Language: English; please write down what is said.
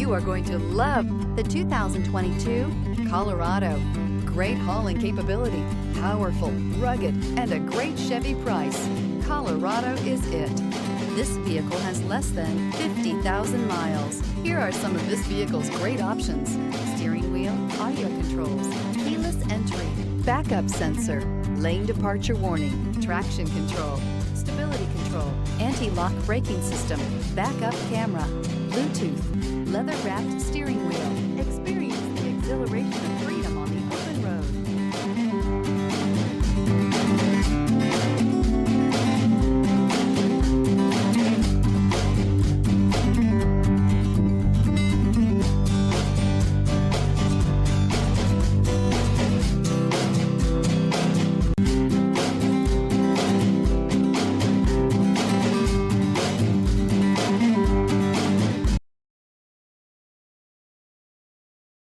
You are going to love the 2022 Colorado. Great hauling capability, powerful, rugged, and a great Chevy price. Colorado is it. This vehicle has less than 50,000 miles. Here are some of this vehicle's great options: steering wheel audio controls, keyless entry, backup sensor, lane departure warning, traction control, stability control, anti-lock braking system, backup camera, Bluetooth, leather-wrapped steering wheel. Experience the exhilaration of freedom